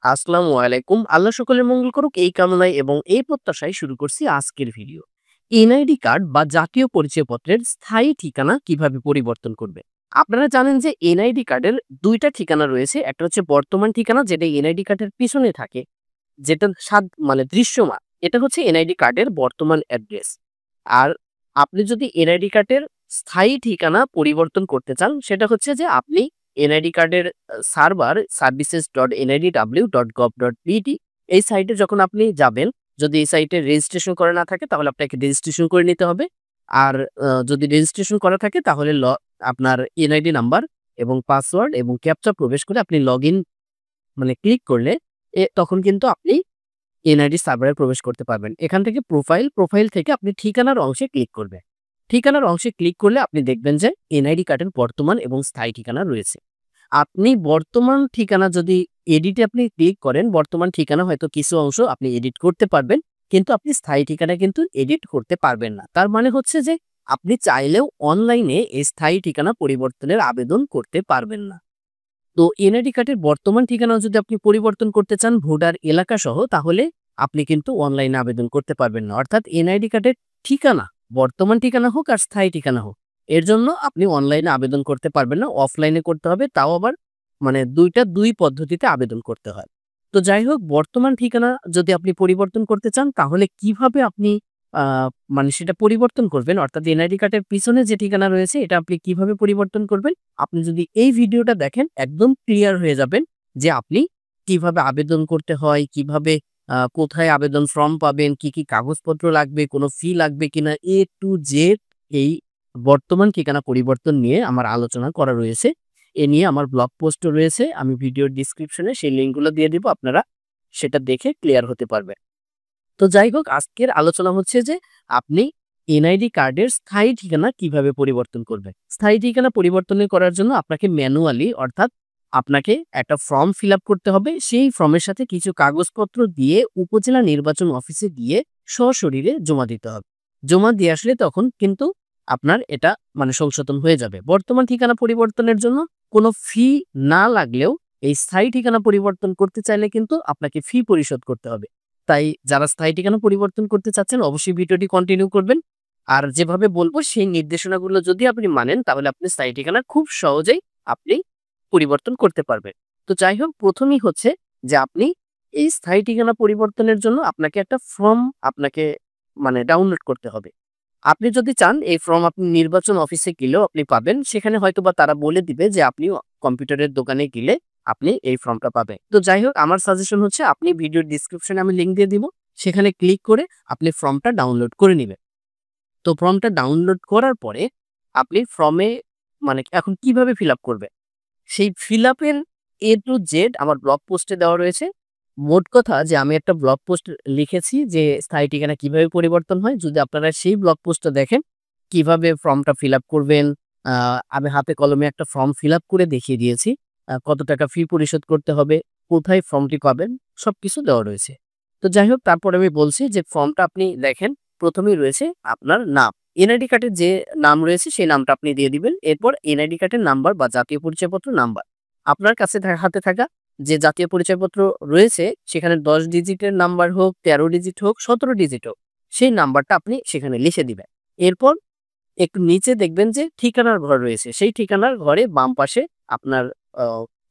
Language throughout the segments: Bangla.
আসসালামু আলাইকুম। আল্লাহ সকলের মঙ্গল করুক এই কামনায় এবং এই প্রত্যাশায় শুরু করছি আজকের ভিডিও। এনআইডি কার্ড বা জাতীয় পরিচয়পত্রের স্থায়ী ঠিকানা কিভাবে পরিবর্তন করবে? আপনারা জানেন যে এনআইডি কার্ডের ২ টা ঠিকানা রয়েছে। একটা হচ্ছে বর্তমান ঠিকানা যেটা এনআইডি কার্ডের পিছনে থাকে, যেটা মানে দৃশ্যমান। এটা হচ্ছে এনআইডি কার্ডের বর্তমান অ্যাড্রেস। আর আপনি যদি এনআইডি কার্ডের স্থায়ী ঠিকানা পরিবর্তন করতে চান, সেটা হচ্ছে যে আপনি এনআইডি কার্ডের সার্ভার services.nidw.gov.bt এই সাইটে যখন আপনি যাবেন, যদি এই সাইটে রেজিস্ট্রেশন করা না থাকে তাহলে আপনাকে রেজিস্ট্রেশন করে নিতে হবে। আর যদি রেজিস্ট্রেশন করা থাকে তাহলে আপনার এনআইডি নাম্বার এবং পাসওয়ার্ড এবং ক্যাপচা প্রবেশ করে আপনি লগইন মানে ক্লিক করলে তখন কিন্তু আপনি এনআইডি সার্ভারে প্রবেশ করতে পারবেন। এখান থেকে প্রোফাইল থেকে আপনি ঠিকানার অংশে ক্লিক করবেন। ঠিকানার অংশে ক্লিক করলে আপনি দেখবেন যে এনআইডি কার্ডের বর্তমান এবং স্থায়ী ঠিকানা রয়েছে। আপনি বর্তমান ঠিকানা যদি এডিটে আপনি ক্লিক করেন, বর্তমান ঠিকানা হয়তো কিছু অংশ আপনি এডিট করতে পারবেন, কিন্তু আপনি স্থায়ী ঠিকানা কিন্তু এডিট করতে পারবেন না। তার মানে হচ্ছে যে আপনি চাইলেও অনলাইনে এই স্থায়ী ঠিকানা পরিবর্তনের আবেদন করতে পারবেন না। তো এনআইডি কার্ডের বর্তমান ঠিকানা যদি আপনি পরিবর্তন করতে চান ভোটার এলাকা সহ, তাহলে আপনি কিন্তু অনলাইনে আবেদন করতে পারবেন না। অর্থাৎ এনআইডি কার্ডের ঠিকানা, বর্তমান ঠিকানা হোক আর স্থায়ী ঠিকানা হোক, এর জন্য আপনি অনলাইনে আবেদন করতে পারবেন না। অফলাইনে করতে হবে, তাও আবার মানে ২ পদ্ধতিতে আবেদন করতে হয়। তো যাই হোক, বর্তমান ঠিকানা যদি আপনি পরিবর্তন করতে চান তাহলে কিভাবে আপনি আ মানে সেটা পরিবর্তন করবেন, অর্থাৎ এনআইডি কার্ডের পিছনে যে ঠিকানা রয়েছে এটা আপনি কিভাবে পরিবর্তন করবেন? আপনি যদি এই ভিডিওটা দেখেন একদম ক্লিয়ার হয়ে যাবেন যে আপনি কিভাবে আবেদন করতে হয়, কিভাবে কোথায় আবেদন ফর্ম পাবেন, কি কাগজপত্র লাগবে, কোনো ফি লাগবে কিনা, A to Z এই বর্তমান ঠিকানা পরিবর্তন নিয়ে আমার আলোচনা করা রয়েছে। এ নিয়ে আমার ব্লগ পোস্টও রয়েছে। আমি ভিডিওর ডেসক্রিপশনে সেই লিঙ্কগুলো দিয়ে দিব। আপনারা সেটা দেখে ক্লিয়ার হতে পারবেন। তো যাই হোক, আজকের আলোচনা হচ্ছে যে আপনি এনআইডি কার্ডের স্থায়ী ঠিকানা কিভাবে পরিবর্তন করবেন। স্থায়ী ঠিকানা পরিবর্তন করার জন্য আপনাকে ম্যানুয়ালি, অর্থাৎ আপনাকে একটা ফর্ম ফিল আপ করতে হবে। সেই ফর্মের সাথে কিছু কাগজপত্র দিয়ে উপজেলা নির্বাচন অফিসে গিয়ে সশরীরে জমা দিতে হবে। জমা দিয়ে আসলে তখন কিন্তু আপনার এটা মানে সংশোধন হয়ে যাবে। বর্তমান ঠিকানা পরিবর্তনের জন্য কোনো ফি না লাগলেও এই স্থায়ী ঠিকানা পরিবর্তন করতে চাইলে কিন্তু আপনাকে ফি পরিশোধ করতে হবে। তাই যারা স্থায়ী ঠিকানা পরিবর্তন করতে চাচ্ছেন অবশ্যই ভিডিওটি কন্টিনিউ করবেন। আর যেভাবে বলবো সেই নির্দেশনাগুলো যদি আপনি মানেন তাহলে আপনি স্থায়ী ঠিকানা খুব সহজেই আপনি পরিবর্তন করতে পারবেন। তো যাই হোক, ১ম ই হচ্ছে যে আপনি এই স্থায়ী ঠিকানা পরিবর্তনের জন্য আপনাকে একটা ফর্ম আপনাকে মানে ডাউনলোড করতে হবে। আপনি যদি চান এই ফর্ম আপনি নির্বাচন অফিসে গেলেও আপনি পাবেন। সেখানে হয়তোবা তারা বলে দিবে যে আপনি কম্পিউটারের দোকানে গেলে আপনি এই ফর্মটা পাবেন। তো যাই হোক, আমার সাজেশন হচ্ছে আপনি ভিডিওর ডেসক্রিপশনে আমি লিংক দিয়ে দিব। সেখানে ক্লিক করে আপনি ফর্মটা ডাউনলোড করে নিবেন। তো ফর্মটা ডাউনলোড করার পরে আপনি ফর্মে মানে এখন কিভাবে ফিল আপ করবেন? সেই ফিল আপের A to Z আমার ব্লগ পোস্টে দেওয়া রয়েছে। মোট কথা যে আমি একটা ব্লগ পোস্ট লিখেছি যে স্থায়ী ঠিকানা কিভাবে পরিবর্তন হয়। যদি আপনারা সেই ব্লগ পোস্টটা দেখেন, কিভাবে ফর্মটা ফিল আপ করবেন, আ আমি হাতে কলমে একটা ফর্ম ফিল আপ করে দেখিয়ে দিয়েছি। কত টাকা ফি পরিশোধ করতে হবে, কোথায় ফর্মটি পাবেন, সবকিছু দেওয়া রয়েছে। তো যাই হোক, তারপরে আমি বলছি যে ফর্মটা আপনি দেখেন, ১ম এই রয়েছে আপনার নাম। এনআইডি কার্ডের যে নাম রয়েছে সেই নামটা আপনি দিয়ে দিবেন। এরপর এনআইডি কার্ডের নাম্বার বা জাতীয় পরিচয়পত্র নাম্বার। আপনার কাছে হাতে থাকা যে জাতীয় পরিচয়পত্র রয়েছে সেখানে ১০ ডিজিটের নাম্বার হোক, ১৩ ডিজিট হোক, ১৭ ডিজিট হোক, সেই নাম্বারটা আপনি সেখানে লিখে দিবেন। এরপর একটু নিচে দেখবেন যে ঠিকানার ঘর রয়েছে। সেই ঠিকানার ঘরে বাম পাশে আপনার অ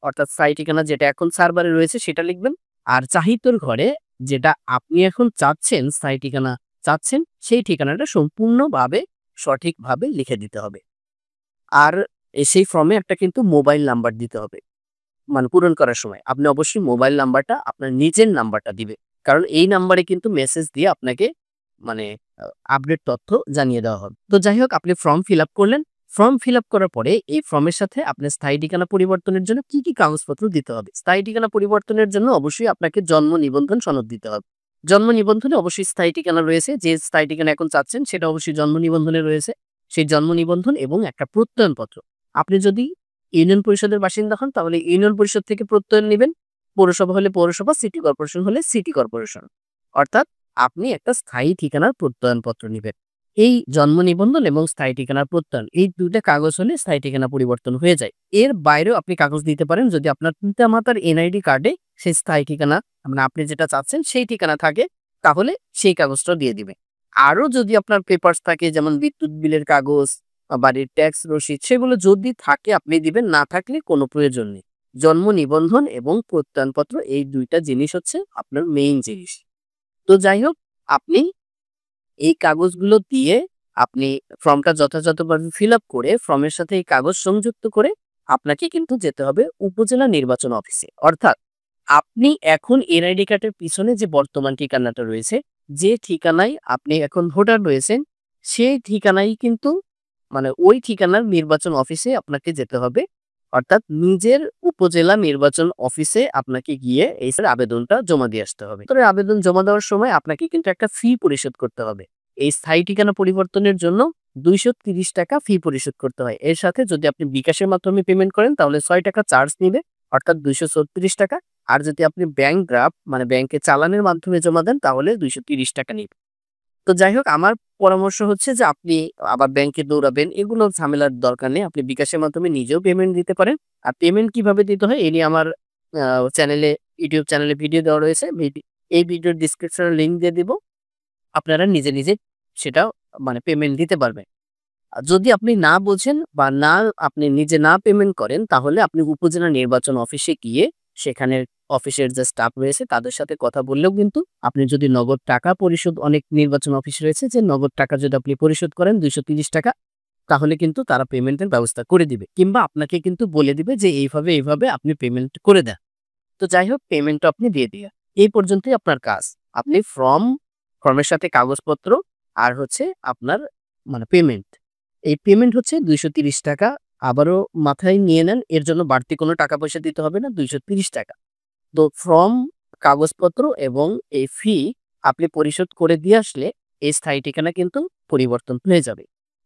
অর্থাৎ স্থায়ী ঠিকানা যেটা এখন সার্ভারে রয়েছে সেটা লিখবেন। আর চাহিতোর ঘরে যেটা আপনি এখন চাচ্ছেন, স্থায়ী ঠিকানা চাচ্ছেন, সেই ঠিকানাটা সম্পূর্ণভাবে সঠিকভাবে লিখে দিতে হবে। আর সেই ফর্মে একটা কিন্তু মোবাইল নাম্বার দিতে হবে। মানে পূরণ করার সময় আপনি অবশ্যই মোবাইল নাম্বারটা আপনার নিজের নাম্বারটা দিবেন। কারণ এই নাম্বারে কিন্তু মেসেজ দিয়ে আপনাকে মানে আপডেট তথ্য জানিয়ে দেওয়া হবে। তো যাই হোক, আপনি ফর্ম ফিল আপ করলেন। ফর্ম ফিল আপ করার পরে এই ফর্মের সাথে আপনার স্থায়ী ঠিকানা পরিবর্তনের জন্য কি কাগজপত্র দিতে হবে? স্থায়ী ঠিকানা পরিবর্তনের জন্য অবশ্যই আপনাকে জন্ম নিবন্ধন সনদ দিতে হবে। জন্ম নিবন্ধনে অবশ্যই স্থায়ী ঠিকানা রয়েছে। যে স্থায়ী ঠিকানা এখন চাচ্ছেন সেটা অবশ্যই জন্ম নিবন্ধনে রয়েছে। সেই জন্ম নিবন্ধন এবং একটা প্রত্যয়নপত্র। আপনি যদি ইউনিয়ন পরিষদের বাসিন্দা হন তাহলে ইউনিয়ন পরিষদ থেকে প্রত্যয়ন নিবেন। পৌরসভা হলে পৌরসভা, সিটি কর্পোরেশন হলে সিটি কর্পোরেশন। অর্থাৎ আপনি একটা স্থায়ী ঠিকানার প্রত্যয়নপত্র নিবেন। এই জন্ম নিবন্ধন এবং স্থায়ী ঠিকানার প্রত্যয়ন এই ২ টা কাগজ হলে স্থায়ী ঠিকানা পরিবর্তন হয়ে যায়। এর বাইরেও আপনি কাগজ দিতে পারেন যদি আপনার পিতামাতার এনআইডি কার্ডে সেই স্থায়ী ঠিকানা মানে আপনি যেটা চাচ্ছেন সেই ঠিকানা থাকে, তাহলে সেই কাগজটা দিয়ে দিবে। আরো যদি আপনার পেপারস থাকে যেমন বিদ্যুৎ বিলের কাগজ বা বাড়ির ট্যাক্স রসিদ সেগুলো যদি থাকে আপনি দিবেন, না থাকলে কোনো প্রয়োজন নেই। জন্ম নিবন্ধন এবং প্রত্যয়নপত্র এই ২ টা জিনিস হচ্ছে আপনার মেইন জিনিস। তো যাই হোক, আপনি এই কাগজগুলো দিয়ে আপনি ফর্মটা যথাযথভাবে ফিল আপ করে ফর্মের সাথে এই কাগজ সংযুক্ত করে আপনাকে কিন্তু যেতে হবে উপজেলা নির্বাচন অফিসে। অর্থাৎ আপনি এখন এনআইডি কার্ডের পিছনে যে বর্তমান ঠিকানাটা রয়েছে, যে ঠিকানায় আপনি এখন ভোটার রয়েছেন, সেই ঠিকানায় কিন্তু মানে ওই ঠিকানার নির্বাচন অফিসে আপনাকে যেতে হবে। অর্থাৎ নিজের উপজেলা নির্বাচন অফিসে আপনাকে গিয়ে এই আবেদনটা জমা দিয়ে আসতে হবে। তো আবেদন জমা দেওয়ার সময় আপনাকে কিন্তু একটা ফি পরিশোধ করতে হবে। এই স্থায়ী ঠিকানা পরিবর্তনের জন্য ২৩০ টাকা ফি পরিশোধ করতে হয়। এর সাথে যদি আপনি বিকাশের মাধ্যমে পেমেন্ট করেন তাহলে ৬ টাকা চার্জ নিবে, অর্থাৎ ২৩৬ টাকা। আর যদি আপনি ব্যাংক ড্রাফট মানে ব্যাংকে চালানের মাধ্যমে জমা দেন তাহলে ২৩০ টাকা নিবে। তো যাই হোক, আমার পরামর্শ হচ্ছে যে আপনি আবার ব্যাংকে দৌড়াবেন এগুলো ঝামেলার দরকার নেই। আপনি বিকাশের মাধ্যমে নিজেও পেমেন্ট দিতে পারেন। আর পেমেন্ট কিভাবে দিতে হয় এ নিয়ে আমার চ্যানেলে ইউটিউব চ্যানেলে ভিডিও দেওয়া রয়েছে। এই ভিডিওর ডেসক্রিপশনে লিংক দিয়ে দিব। আপনারা নিজে, নিজে সেটা মানে পেমেন্ট দিতে পারবেন। আর যদি আপনি না বোঝেন বা আপনি নিজে না পেমেন্ট করেন তাহলে আপনি উপজেলা নির্বাচন অফিসে গিয়ে সেখানে অফিসের যে স্টাফ রয়েছে তাদের সাথে কথা বললেও কিন্তু আপনি যদি নগদ টাকা পরিশোধ অনেক নির্বাচন অফিস রয়েছে যে নগদ টাকা যদি আপনি পরিশোধ করেন ২৩০ টাকা তাহলে কিন্তু তারা পেমেন্টের ব্যবস্থা করে দিবে। কিংবা আপনাকে কিন্তু বলে দিবে যে এইভাবে আপনি পেমেন্ট করে দেন। তো যাই হোক, পেমেন্টটা আপনি দিয়ে দিলেন। এই পর্যন্তই আপনার কাজ। আপনি ফর্মের সাথে কাগজপত্র আর হচ্ছে আপনার মানে পেমেন্ট। এই পেমেন্ট হচ্ছে ২৩০ টাকা। আবারও মাথায় নিয়ে নেন, এর জন্য বাড়তি কোনো টাকা পয়সা দিতে হবে না, ২৩০ টাকা। তো ফর্ম, কাগজপত্র এবং এই ফি আপনি পরিশোধ করে দিয়ে আসলে এই স্থায়ী ঠিকানা কিন্তু পরিবর্তন হয়ে যাবে।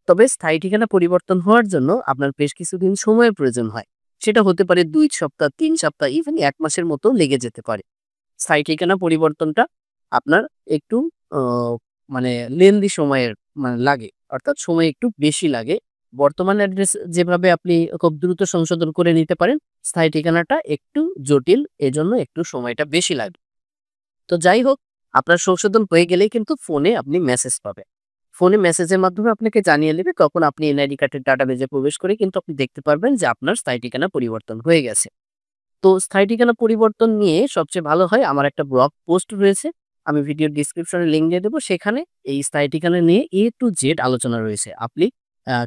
তবে স্থায়ী ঠিকানা পরিবর্তন হওয়ার জন্য আপনার বেশ কিছুদিন সময়ের প্রয়োজন হয়। সেটা হতে পারে ২ সপ্তাহ, ৩ সপ্তাহ, ইভেন ১ মাসের মতো লেগে যেতে পারে। স্থায়ী ঠিকানা পরিবর্তনটা আপনার একটু অ মানে লেন্দি সময়ের লাগে। অর্থাৎ সময় একটু বেশি লাগে। বর্তমান অ্যাড্রেস যেভাবে আপনি খুব দ্রুত সংশোধন করে নিতে পারেন, স্থায়ী ঠিকানাটা একটু জটিল, এজন্য একটু সময়টা বেশি লাগে। তো যাই হোক, আপনার সংশোধন হয়ে গেলেই কিন্তু ফোনে আপনি মেসেজ পাবেন। ফোনে মেসেজের মাধ্যমে আপনাকে জানিয়ে দিবে কখন আপনি এনআইডি কার্ডের ডাটাবেজে প্রবেশ করে কিন্তু আপনি দেখতে পারবেন যে আপনার স্থায়ী ঠিকানা পরিবর্তন হয়ে গেছে। তো স্থায়ী ঠিকানা পরিবর্তন নিয়ে সবচেয়ে ভালো হয় আমার একটা ব্লগ পোস্ট রয়েছে। আমি ভিডিওর ডেসক্রিপশনে লিংক দিয়ে দেবো। সেখানে এই স্থায়ী ঠিকানা নিয়ে A to Z আলোচনা রয়েছে। আপনি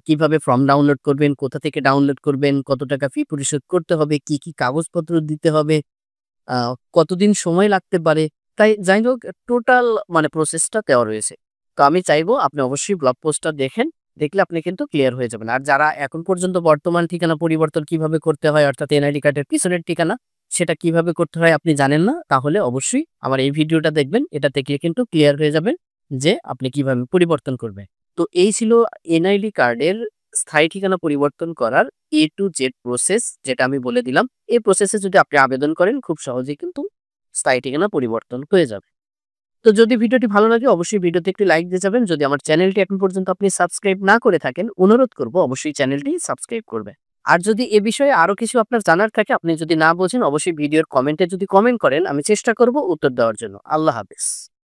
কিভাবে ফর্ম ডাউনলোড করবেন, কোথা থেকে ডাউনলোড করবেন, কত টাকা ফি পরিশোধ করতে হবে, কি, কি কাগজপত্র দিতে হবে, আ কতদিন সময় লাগতে পারে। তাই যাই হোক, টোটাল প্রসেসটা দেওয়া রয়েছে। তো আমি চাইবো আপনি অবশ্যই ব্লগ পোস্টটা দেখেন। দেখলে আপনি কিন্তু ক্লিয়ার হয়ে যাবেন। আর যারা এখন পর্যন্ত বর্তমান ঠিকানা পরিবর্তন কিভাবে করতে হয় অর্থাৎ এনআইডি কার্ডের পিছনের ঠিকানা সেটা কিভাবে করতে হয় আপনি জানেন না, তাহলে অবশ্যই আমার এই ভিডিওটা দেখবেন। এটা দেখলে কিন্তু ক্লিয়ার হয়ে যাবেন যে আপনি কিভাবে পরিবর্তন করবেন। তো এই ছিল এনআইডি কার্ডের স্থায়ী ঠিকানা পরিবর্তন করার A to Z প্রসেস, যেটা আমি বলে দিলাম। এই প্রসেসে যদি আপনি আবেদন করেন খুব সহজেই কিন্তু স্থায়ী ঠিকানা পরিবর্তন হয়ে যাবে। তো যদি ভিডিওটি ভালো লাগে অবশ্যই ভিডিওতে একটি লাইক দিয়ে যাবেন। যদি আমার চ্যানেলটি এখন পর্যন্ত আপনি সাবস্ক্রাইব না করে থাকেন, অনুরোধ করব অবশ্যই চ্যানেলটি সাবস্ক্রাইব করবেন। আর যদি এ বিষয়ে আরো কিছু আপনার জানার থাকে, আপনি যদি না বোঝেন অবশ্যই ভিডিওর কমেন্টে যদি কমেন্ট করেন, আমি চেষ্টা করব উত্তর দেওয়ার জন্য। আল্লাহ হাফেজ।